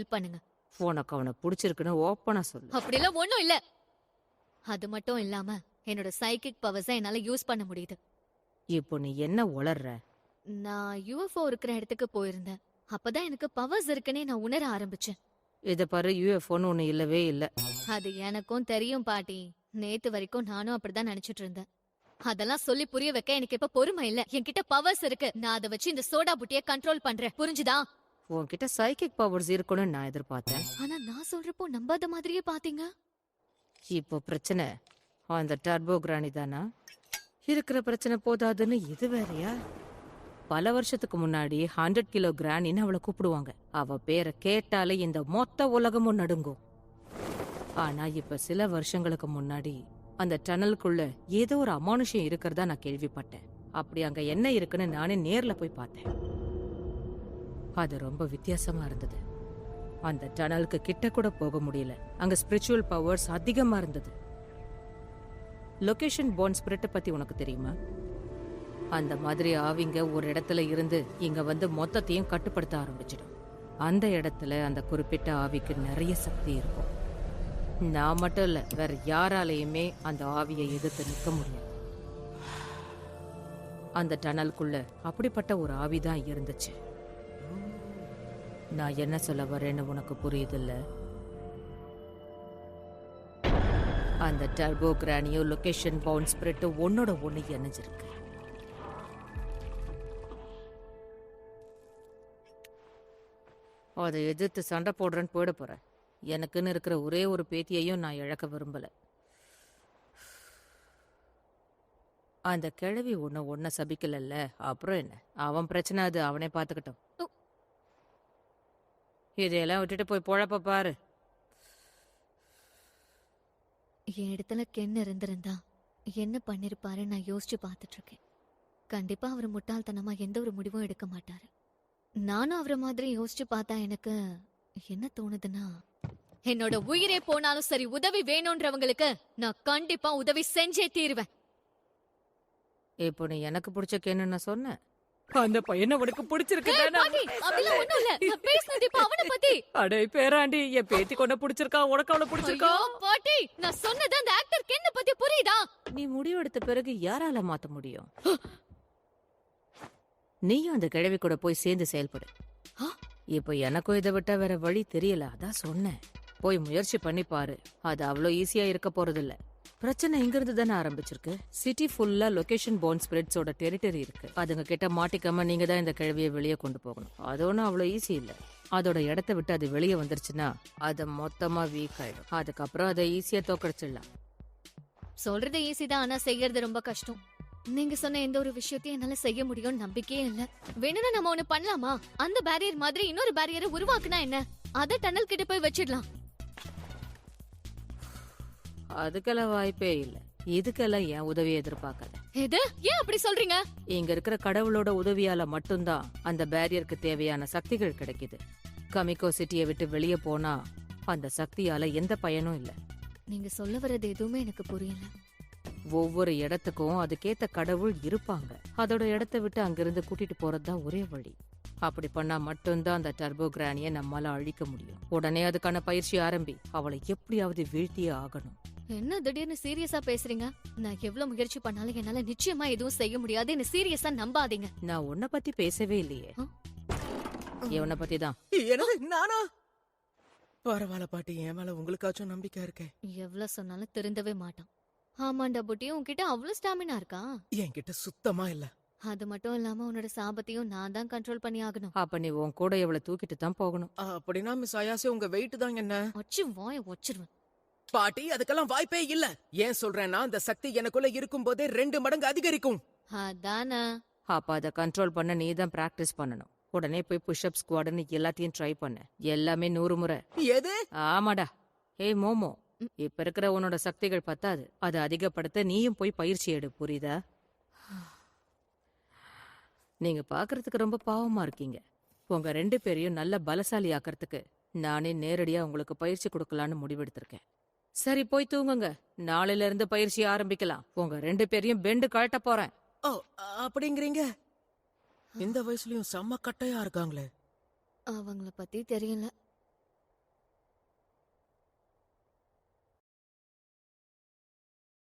Help பண்ணுங்க. உனக்கு அவனை பிடிச்சிருக்குன்னு ஓப்பனா சொல்லு. அப்படிலாம் ஒண்ணும் இல்ல. அது மட்டும் இல்லாம என்னோட சைக்கிக் பவர்ஸை என்னால யூஸ் பண்ண முடியுது. இப்போ நீ என்ன உளர்ற? நான் யுஎஃப்ஓ இருக்கிற இடத்துக்கு போயிருந்தேன். அப்பதான் எனக்கு பவர்ஸ் இருக்குன்னே நான் உணர ஆரம்பிச்சேன். இத பாரு, யூஎஃப்ஓன்னு ஒண்ணு இல்லவே இல்ல. அது எனக்கும் தெரியும் பாட்டி. நேத்து வரைக்கும் நானும் அப்படிதான் நினைச்சிட்டு இருந்தேன். அதெல்லாம் சொல்லி புரிய வைக்க எனக்கு இப்ப பொறுமை இல்ல. என்கிட்ட பவர்ஸ் இருக்கு. நான் அதை வச்சு இந்த சோடா புட்டிய கண்ட்ரோல் பண்றேன். புரிஞ்சுதா? உன்கிட்ட சைக்கிக் பவர்ஸ் இருக்குன்னு நான் எதிர்பார்த்தேன். ஆனா நான் சொல்றப்போ நம்பாத மாதிரியே பாத்தீங்க. இப்போ பிரச்சனை அந்த டர்போ கிராணி தானா? இருக்கிற பிரச்சனை போதாதுன்னு இது வேறயா? பல வருஷத்துக்கு முன்னாடி 100 கிலோ கிராணின்னு அவளை கூப்பிடுவாங்க. அவ பேரை கேட்டாலே இந்த மொத்த உலகமும் நடுங்கும். ஆனா இப்ப சில வருஷங்களுக்கு முன்னாடி அந்த டனலுக்குள்ள ஏதோ ஒரு அமானுஷம் இருக்கிறதா நான் கேள்விப்பட்டேன். அப்படி அங்க என்ன இருக்குன்னு நானே நேர்ல போய் பார்த்தேன். அது ரொம்ப வித்தியாசமா இருந்தது. அந்த டனலுக்கு கிட்ட கூட போக முடியல. அங்க ஸ்பிரிச்சுவல் பவர்ஸ் அதிகமா இருந்தது. லொகேஷன் போன் ஸ்பிரிட் பத்தி உனக்கு தெரியுமா? அந்த மாதிரி ஆவிங்க ஒரு இடத்துல இருந்து இங்க வந்து மொத்தத்தையும் கட்டுப்படுத்த ஆரம்பிச்சிடும். அந்த இடத்துல அந்த குறிப்பிட்ட ஆவிக்கு நிறைய சக்தி இருக்கும். நான் மட்டும் இல்ல, வேற யாராலையுமே அந்த ஆவியை எதிர்த்து நிற்க முடியாது. அந்த டனலுக்குள்ள அப்படிப்பட்ட ஒரு ஆவிதான் இருந்துச்சு. நான் என்ன சொல்ல வரேன்னு உனக்கு புரியுதில்ல? அந்த டர்போ கிரானியோ லொகேஷன் பவுண்ட் ஸ்பிரிட் ஒன்னோட ஒண்ணு இணைஞ்சிருக்கு. அதை எதிர்த்து சண்டை போடுறேன்னு போயிட போறேன். எனக்குன்னு இருக்கிற ஒரே ஒரு பேத்தியையும் நான் இழக்க விரும்பல. அந்த கிழவி ஒன்ன சபிக்கலல்ல, அப்புறம் என்ன? அவன் பிரச்சனை, அது அவனே பாத்துக்கிட்டோம். இதையெல்லாம் விட்டுட்டு போய் பொழப்ப பாரு. என் இடத்துல கென் இருந்திருந்தா என்ன பண்ணிருப்பாரு நான் யோசிச்சு பாத்துட்டு இருக்கேன். கண்டிப்பா அவர் முட்டாள்தனமா எந்த ஒரு முடிவும் எடுக்க மாட்டாரு. நானும் அவரை மாதிரி யோசிச்சு பார்த்தா எனக்கு என்ன தோணுதுன்னா, என்னோட உயிரே போனாலும் சரி உதவி வேணும்ன்றவங்களுக்கு நான் கண்டிப்பா உதவி செஞ்சே தீருவேன். இப்போ நீ எனக்கு பிடிச்ச கேன்னு நான் சொன்னேன். அந்த பையனை உனக்கு பிடிச்சிருக்கு பாட்டி, அப்படிலாம் ஒண்ணும் இல்ல. நான் பேசுனது இப்ப அவனை பத்தி. அடே பேராண்டி, என் பேத்தி கொண்ட பிடிச்சிருக்கா, உனக்கு அவளை பிடிச்சிருக்கா? ஐயோ, பாட்டி, நான் சொன்னது அந்த ஆக்டர் கென்ன பத்தி புரியுதா? நீ முடிவெடுத்த பிறகு யாரால மாத்த முடியும்? நீயும் அந்த கிழவி கூட போய் சேர்ந்து செயல்படு. இப்போ எனக்கும் இதை விட்டா வேற வழி தெரியல, அதான் சொன்னேன். போய் முயற்சி பண்ணி பாரு. அது அவ்வளோ ஈஸியா இருக்க போறதில்ல. பிரச்சனை இங்கிருந்து தானே ஆரம்பிச்சிருக்கு. சிட்டி ஃபுல்லா லொகேஷன் போன் ஸ்பிரிட்ஸோட டெரிட்டரி இருக்கு. அதுங்க கிட்ட மாட்டிக்காம நீங்க தான் இந்த கிழவியை வெளியே கொண்டு போகணும். அது ஒன்றும் அவ்வளோ ஈஸி இல்ல. அதோட இடத்த விட்டு அது வெளியே வந்துருச்சுன்னா அது மொத்தமா வீக் ஆயிடும். அதுக்கப்புறம் அதை ஈஸியா தோக்கடிச்சிடலாம். சொல்றது ஈஸி தான், ஆனா செய்யறது ரொம்ப கஷ்டம். நீங்க சொன்ன எந்த ஒரு விஷயத்தையும் என்னால செய்ய முடியும் நம்பிக்கையே இல்ல. வேணும்னா நம்ம ஒண்ணு பண்ணலாமா? அந்த பேரியர் மாதிரி இன்னொரு பேரியரை உருவாக்குனா என்ன? அத டனல் கிட்ட போய் வச்சிடலாம். அதுக்கெல்லாம் வாய்ப்பே இல்ல. இதுக்கெல்லாம் என் உதவியை எதிர்பார்க்காத. எது? ஏன் அப்படி சொல்றீங்க? இங்க இருக்கிற கடவுளோட உதவியால மட்டும்தான் அந்த பேரியருக்கு தேவையான சக்திகள் கிடைக்குது. கமிகோ சிட்டியை விட்டு வெளியே போனா அந்த சக்தியால எந்த பயனும் இல்ல. நீங்க சொல்ல வர்றது எதுவுமே எனக்கு புரியல. ஒவ்வொரு இடத்துக்கும் அதுக்கேத்த கடவுள் இருப்பாங்க. அதோட இடத்த விட்டு அங்கிருந்து கூட்டிட்டு போறதுதான் ஒரே வழி. அப்படி பண்ணா மட்டும்தான் அந்த டர்போ கிரானிய நம்மால அழிக்க முடியும். உடனே அதுக்கான பயிற்சி ஆரம்பி. அவளை எப்படியாவது வீழ்த்தியே ஆகணும். என்ன திடீர்னு சீரியஸா பேசுறீங்க? நான் எவ்வளவு முயற்சி பண்ணாலும் என்னால நிச்சயமா எதுவும் செய்ய முடியாது. என்ன சீரியஸா நம்பாதீங்க. நான் உன்னை பத்தி பேசவே இல்லையே. இவனை பத்தி தான். என்னது, நானா? பரவாயில்ல பாட்டி, என் மேல உங்களுக்காச்சும் நம்பிக்கை இருக்கே. எவ்வளவு சொன்னாலும் திருந்தவே மாட்டான். ஆமாண்டா புட்டி, உன்கிட்ட அவ்வளவு ஸ்டாமினா இருக்கா? என்கிட்ட சுத்தமா இல்ல. அது மட்டும் இல்லாம உன்னோட சாபத்தையும் நான் தான் கண்ட்ரோல் பண்ணி ஆகணும். அப்ப நீ உன் கூட இவளை தூக்கிட்டு தான் போகணும். அப்படின்னா மிஸ் அயாசே, உங்க வெயிட் தான் என்ன? அச்சு வாய வச்சிருவேன். பாட்டி, அதுக்கெல்லாம் வாய்ப்பே இல்ல. ஏன் சொல்றேன்னா, அந்த சக்தி எனக்குள்ள இருக்கும் போதே 2 மடங்கு அதிகரிக்கும். அதானே. அப்ப அதை கண்ட்ரோல் பண்ண நீ தான் பிராக்டிஸ் பண்ணணும். உடனே போய் புஷ்அப் ஸ்குவாட்னு எல்லாத்தையும் ட்ரை பண்ண. எல்லாமே 100 முறை. எது? ஆமாடா. ஏய் மோமோ, இப்ப இருக்கிற உன்னோட சக்திகள் பத்தாது. அதை அதிகப்படுத்த நீயும் போய் பயிற்சி எடு, புரியுதா? நீங்க பாக்குறதுக்கு ரொம்ப பாவமா இருக்கீங்க. உங்க 2 பேரையும் நல்ல பலசாலி ஆக்கிறதுக்கு நானே நேரடியா உங்களுக்கு பயிற்சி கொடுக்கலான்னு முடிவெடுத்திருக்கேன். சரி, போய் தூங்குங்க. நாளையில இருந்து பயிற்சி ஆரம்பிக்கலாம். உங்க 2 பேரையும் பெண்டு கழட்ட போறேன். ஓ, அப்படிங்கிறீங்க? இந்த வயசுலயும் செம்ம கட்டையா இருக்காங்களே. அவங்கள பத்தி தெரியல.